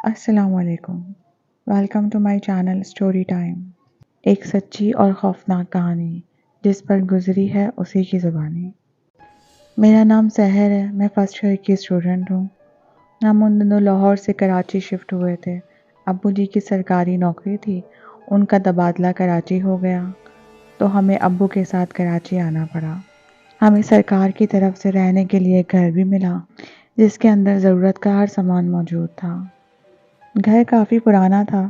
السلام علیکم، welcome to my channel story time. ایک سچی اور خوفناک کہانی جس پر گزری ہے اسی کی زبانی۔ میرا نام سحر ہے، میں فرسٹ ایئر کی اسٹوڈنٹ ہوں۔ ہم ان دنوں لاہور سے کراچی شفٹ ہوئے تھے۔ ابو جی کی سرکاری نوکری تھی، ان کا تبادلہ کراچی ہو گیا تو ہمیں ابو کے ساتھ کراچی آنا پڑا۔ ہمیں سرکار کی طرف سے رہنے کے لیے ایک گھر بھی ملا جس کے اندر ضرورت کا ہر سامان موجود تھا۔ گھر کافی پرانا تھا۔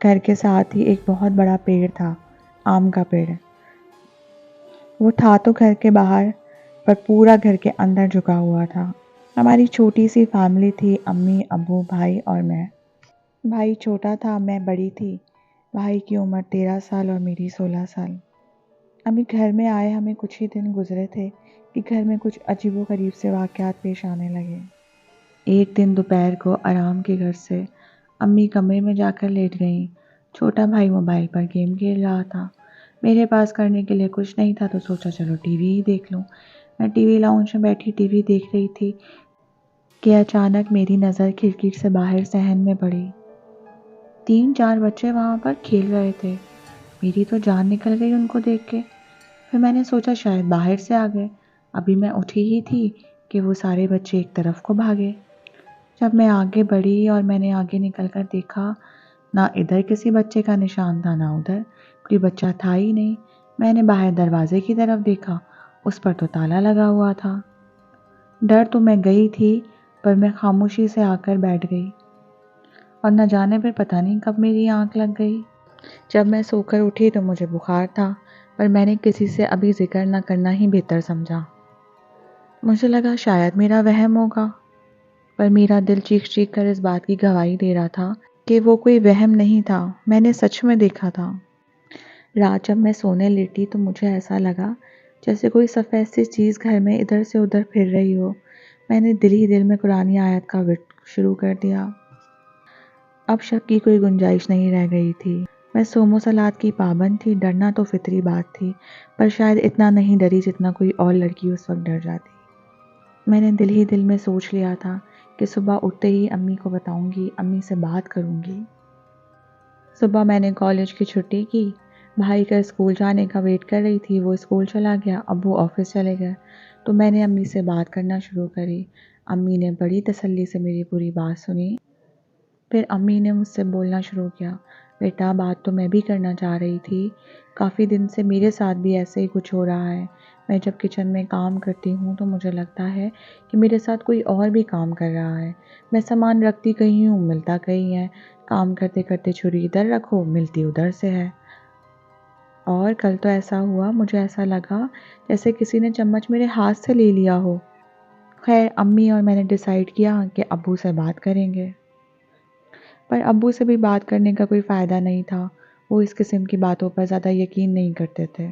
گھر کے ساتھ ہی ایک بہت بڑا پیڑ تھا، آم کا پیڑ۔ وہ تھا تو گھر کے باہر، پر پورا گھر کے اندر جھکا ہوا تھا۔ ہماری چھوٹی سی فیملی تھی، امی، ابو، بھائی اور میں۔ بھائی چھوٹا تھا، میں بڑی تھی۔ بھائی کی عمر 13 سال اور میری 16 سال۔ ابھی گھر میں آئے ہمیں کچھ ہی دن گزرے تھے کہ گھر میں کچھ عجیب و غریب سے واقعات پیش آنے لگے۔ ایک دن دوپہر کو آرام کے گھر سے امی کمرے میں جا کر لیٹ گئیں۔ چھوٹا بھائی موبائل پر گیم کھیل رہا تھا۔ میرے پاس کرنے کے لیے کچھ نہیں تھا تو سوچا چلو ٹی وی ہی دیکھ لوں۔ میں ٹی وی لاؤنج میں بیٹھی ٹی وی دیکھ رہی تھی کہ اچانک میری نظر کھڑکی سے باہر صحن میں پڑی۔ 3-4 بچے وہاں پر کھیل رہے تھے۔ میری تو جان نکل گئی ان کو دیکھ کے۔ پھر میں نے سوچا شاید باہر سے آ گئے۔ ابھی میں اٹھی ہی تھی کہ وہ سارے بچے ایک طرف کو بھاگے۔ جب میں آگے بڑھی اور میں نے آگے نکل کر دیکھا، نہ ادھر کسی بچے کا نشان تھا، نہ ادھر کوئی بچہ تھا ہی نہیں۔ میں نے باہر دروازے کی طرف دیکھا، اس پر تو تالا لگا ہوا تھا۔ ڈر تو میں گئی تھی، پر میں خاموشی سے آ کر بیٹھ گئی اور نہ جانے پھر پتہ نہیں کب میری آنکھ لگ گئی۔ جب میں سو کر اٹھی تو مجھے بخار تھا، پر میں نے کسی سے ابھی ذکر نہ کرنا ہی بہتر سمجھا۔ مجھے لگا شاید میرا وہم ہوگا، پر میرا دل چیخ چیخ کر اس بات کی گواہی دے رہا تھا کہ وہ کوئی وہم نہیں تھا، میں نے سچ میں دیکھا تھا۔ رات جب میں سونے لیٹی تو مجھے ایسا لگا جیسے کوئی سفید سی چیز گھر میں ادھر سے ادھر پھر رہی ہو۔ میں نے دل ہی دل میں قرآن آیت کا ورد شروع کر دیا۔ اب شک کی کوئی گنجائش نہیں رہ گئی تھی۔ میں صوم و صلات کی پابند تھی، ڈرنا تو فطری بات تھی، پر شاید اتنا نہیں ڈری جتنا کوئی اور لڑکی اس وقت ڈر جاتی۔ میں نے دل ہی دل میں سوچ لیا تھا کہ صبح اٹھتے ہی امی کو بتاؤں گی، امی سے بات کروں گی۔ صبح میں نے کالج کی چھٹی کی، بھائی کا اسکول جانے کا ویٹ کر رہی تھی۔ وہ اسکول چلا گیا، ابو آفس چلے گئے، تو میں نے امی سے بات کرنا شروع کری۔ امی نے بڑی تسلی سے میری پوری بات سنی۔ پھر امی نے مجھ سے بولنا شروع کیا، بیٹا بات تو میں بھی کرنا چاہ رہی تھی، کافی دن سے میرے ساتھ بھی ایسے ہی کچھ ہو رہا ہے۔ میں جب کچن میں کام کرتی ہوں تو مجھے لگتا ہے کہ میرے ساتھ کوئی اور بھی کام کر رہا ہے۔ میں سامان رکھتی کہیں ہوں، ملتا کہیں ہے، کام کرتے کرتے چھری ادھر رکھو، ملتی ادھر سے ہے۔ اور کل تو ایسا ہوا، مجھے ایسا لگا جیسے کسی نے چمچ میرے ہاتھ سے لے لیا ہو۔ خیر امی اور میں نے ڈیسائیڈ کیا کہ ابو سے بات کریں گے، پر ابو سے بھی بات کرنے کا کوئی فائدہ نہیں تھا۔ وہ اس قسم کی باتوں پر زیادہ یقین نہیں کرتے تھے۔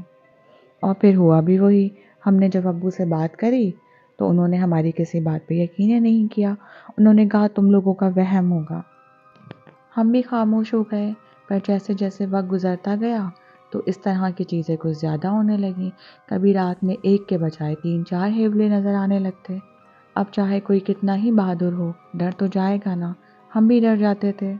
اور پھر ہوا بھی وہی، ہم نے جب ابو سے بات کری تو انہوں نے ہماری کسی بات پہ یقین ہی نہیں کیا۔ انہوں نے کہا تم لوگوں کا وہم ہوگا۔ ہم بھی خاموش ہو گئے، پر جیسے جیسے وقت گزرتا گیا تو اس طرح کی چیزیں کچھ زیادہ ہونے لگیں۔ کبھی رات میں ایک کے بجائے 3-4 ہیولے نظر آنے لگتے۔ اب چاہے کوئی کتنا ہی بہادر ہو، ڈر تو جائے گا نا، ہم بھی ڈر جاتے تھے۔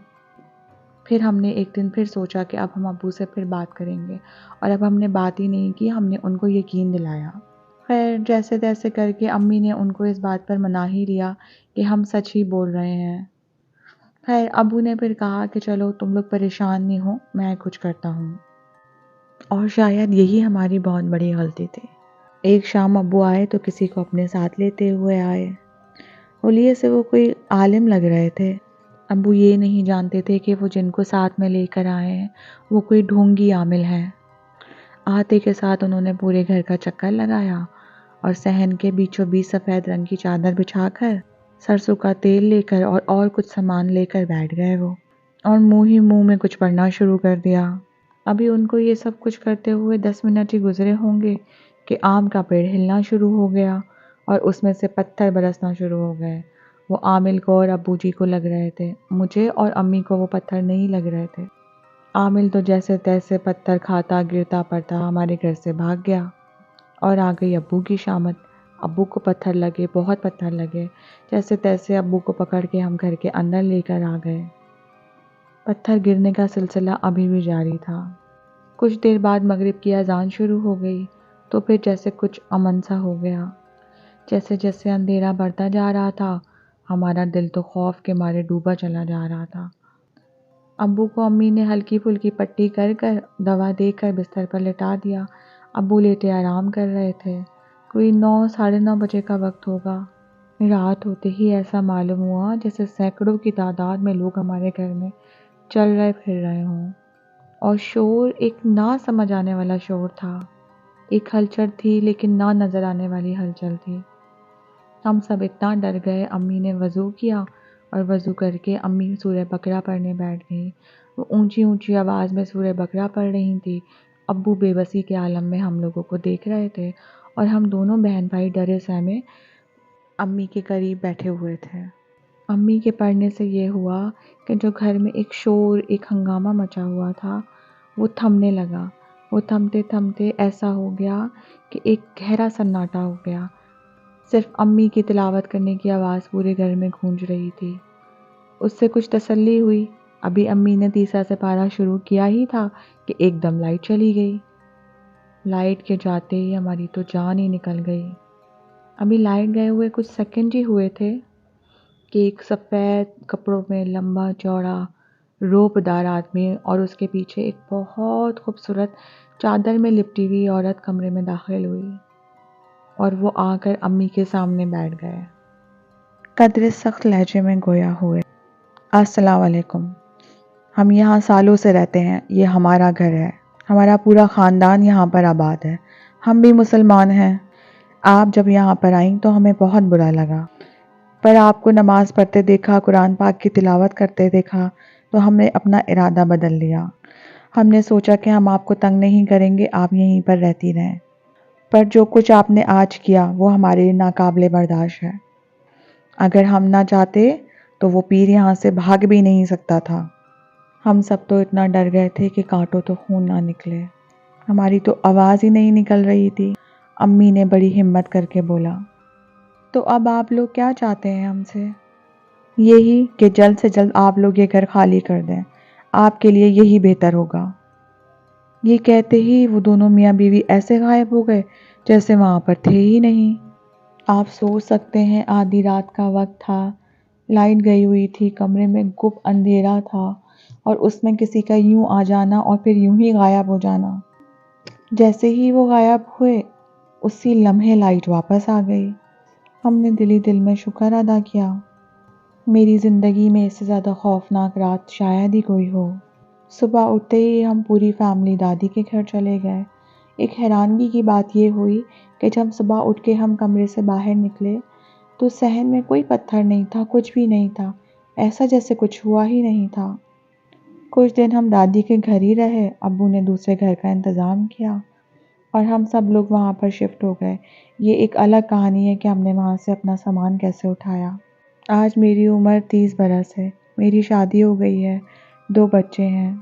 پھر ہم نے ایک دن پھر سوچا کہ اب ہم ابو سے پھر بات کریں گے، اور اب ہم نے بات ہی نہیں کی، ہم نے ان کو یقین دلایا۔ خیر جیسے تیسے کر کے امی نے ان کو اس بات پر منا ہی لیا کہ ہم سچ ہی بول رہے ہیں۔ خیر ابو نے پھر کہا کہ چلو تم لوگ پریشان نہیں ہو، میں کچھ کرتا ہوں۔ اور شاید یہی ہماری بہت بڑی غلطی تھی۔ ایک شام ابو آئے تو کسی کو اپنے ساتھ لیتے ہوئے آئے۔ حلیے سے وہ کوئی عالم لگ رہے تھے۔ ابو یہ نہیں جانتے تھے کہ وہ جن کو ساتھ میں لے کر آئے ہیں وہ کوئی ڈھونگی عامل ہے۔ آتے کے ساتھ انہوں نے پورے گھر کا چکر لگایا اور صحن کے بیچوں بیچ سفید رنگ کی چادر بچھا کر، سرسوں کا تیل لے کر اور کچھ سامان لے کر بیٹھ گئے وہ، اور منہ ہی منہ میں کچھ پڑھنا شروع کر دیا۔ ابھی ان کو یہ سب کچھ کرتے ہوئے 10 منٹ ہی گزرے ہوں گے کہ آم کا پیڑ ہلنا شروع ہو گیا اور اس میں سے پتھر برسنا شروع ہو گئے۔ وہ عامل کو اور ابو جی کو لگ رہے تھے، مجھے اور امی کو وہ پتھر نہیں لگ رہے تھے۔ عامل تو جیسے تیسے پتھر کھاتا گرتا پڑتا ہمارے گھر سے بھاگ گیا، اور آ گئی ابو کی شامت۔ ابو کو پتھر لگے، بہت پتھر لگے۔ جیسے تیسے ابو کو پکڑ کے ہم گھر کے اندر لے کر آ گئے۔ پتھر گرنے کا سلسلہ ابھی بھی جاری تھا۔ کچھ دیر بعد مغرب کی اذان شروع ہو گئی تو پھر جیسے کچھ امن سا ہو گیا۔ جیسے جیسے اندھیرا بڑھتا جا رہا تھا ہمارا دل تو خوف کے مارے ڈوبا چلا جا رہا تھا۔ ابو کو امی نے ہلکی پھلکی پٹی کر کر دوا دے کر بستر پر لٹا دیا۔ ابو لیٹے آرام کر رہے تھے۔ کوئی 9 ساڑھے 9 بجے کا وقت ہوگا۔ رات ہوتے ہی ایسا معلوم ہوا جیسے سینکڑوں کی تعداد میں لوگ ہمارے گھر میں چل رہے پھر رہے ہوں، اور شور ایک نہ سمجھ آنے والا شور تھا۔ ایک ہلچل تھی لیکن نہ نظر آنے والی ہلچل تھی۔ ہم سب اتنا ڈر گئے۔ امی نے وضو کیا اور وضو کر کے امی سورہ بقرہ پڑھنے بیٹھ گئی۔ وہ اونچی اونچی آواز میں سورہ بقرہ پڑھ رہی تھی۔ ابو بے بسی کے عالم میں ہم لوگوں کو دیکھ رہے تھے اور ہم دونوں بہن بھائی ڈرے سہمے امی کے قریب بیٹھے ہوئے تھے۔ امی کے پڑھنے سے یہ ہوا کہ جو گھر میں ایک شور، ایک ہنگامہ مچا ہوا تھا وہ تھمنے لگا۔ وہ تھمتے تھمتے ایسا ہو گیا کہ ایک گہرا سناٹا ہو گیا۔ صرف امی کی تلاوت کرنے کی آواز پورے گھر میں گونج رہی تھی۔ اس سے کچھ تسلی ہوئی۔ ابھی امی نے تیسرا سپارہ شروع کیا ہی تھا کہ ایک دم لائٹ چلی گئی۔ لائٹ کے جاتے ہی ہماری تو جان ہی نکل گئی۔ ابھی لائٹ گئے ہوئے کچھ سیکنڈ ہی ہوئے تھے کہ ایک سفید کپڑوں میں لمبا چوڑا روپ دار آدمی اور اس کے پیچھے ایک بہت خوبصورت چادر میں لپٹی ہوئی عورت کمرے میں داخل ہوئی اور وہ آ کر امی کے سامنے بیٹھ گئے۔ قدرے سخت لہجے میں گویا ہوئے، السلام علیکم، ہم یہاں سالوں سے رہتے ہیں، یہ ہمارا گھر ہے، ہمارا پورا خاندان یہاں پر آباد ہے، ہم بھی مسلمان ہیں۔ آپ جب یہاں پر آئیں تو ہمیں بہت برا لگا، پر آپ کو نماز پڑھتے دیکھا، قرآن پاک کی تلاوت کرتے دیکھا تو ہم نے اپنا ارادہ بدل لیا۔ ہم نے سوچا کہ ہم آپ کو تنگ نہیں کریں گے، آپ یہیں پر رہتی رہیں، پر جو کچھ آپ نے آج کیا وہ ہمارے لیے ناقابل برداشت ہے۔ اگر ہم نہ چاہتے تو وہ پیر یہاں سے بھاگ بھی نہیں سکتا تھا۔ ہم سب تو اتنا ڈر گئے تھے کہ کانٹوں تو خون نہ نکلے، ہماری تو آواز ہی نہیں نکل رہی تھی۔ امی نے بڑی ہمت کر کے بولا، تو اب آپ لوگ کیا چاہتے ہیں ہم سے؟ یہی کہ جلد سے جلد آپ لوگ یہ گھر خالی کر دیں، آپ کے لیے یہی بہتر ہوگا۔ یہ کہتے ہی وہ دونوں میاں بیوی ایسے غائب ہو گئے جیسے وہاں پر تھے ہی نہیں۔ آپ سوچ سکتے ہیں آدھی رات کا وقت تھا، لائٹ گئی ہوئی تھی، کمرے میں گپ اندھیرا تھا اور اس میں کسی کا یوں آ جانا اور پھر یوں ہی غائب ہو جانا۔ جیسے ہی وہ غائب ہوئے اسی لمحے لائٹ واپس آ گئی۔ ہم نے دل ہی دل میں شکر ادا کیا۔ میری زندگی میں اس سے زیادہ خوفناک رات شاید ہی کوئی ہو۔ صبح اٹھتے ہی ہم پوری فیملی دادی کے گھر چلے گئے۔ ایک حیرانگی کی بات یہ ہوئی کہ جب صبح اٹھ کے ہم کمرے سے باہر نکلے تو صحن میں کوئی پتھر نہیں تھا، کچھ بھی نہیں تھا، ایسا جیسے کچھ ہوا ہی نہیں تھا۔ کچھ دن ہم دادی کے گھر ہی رہے، ابو نے دوسرے گھر کا انتظام کیا اور ہم سب لوگ وہاں پر شفٹ ہو گئے۔ یہ ایک الگ کہانی ہے کہ ہم نے وہاں سے اپنا سامان کیسے اٹھایا۔ آج میری عمر 30 برس ہے، میری شادی ہو گئی ہے، 2 بچے ہیں،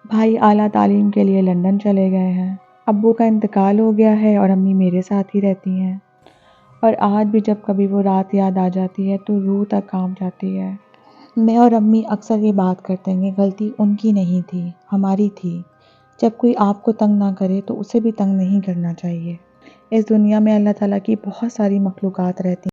بھائی اعلیٰ تعلیم کے لیے لندن چلے گئے ہیں، ابو کا انتقال ہو گیا ہے اور امی میرے ساتھ ہی رہتی ہیں، اور آج بھی جب کبھی وہ رات یاد آ جاتی ہے تو روح تک کانپ جاتی ہے۔ میں اور امی اکثر یہ بات کرتے ہیں کہ غلطی ان کی نہیں تھی، ہماری تھی۔ جب کوئی آپ کو تنگ نہ کرے تو اسے بھی تنگ نہیں کرنا چاہیے۔ اس دنیا میں اللہ تعالیٰ کی بہت ساری مخلوقات رہتی ہیں۔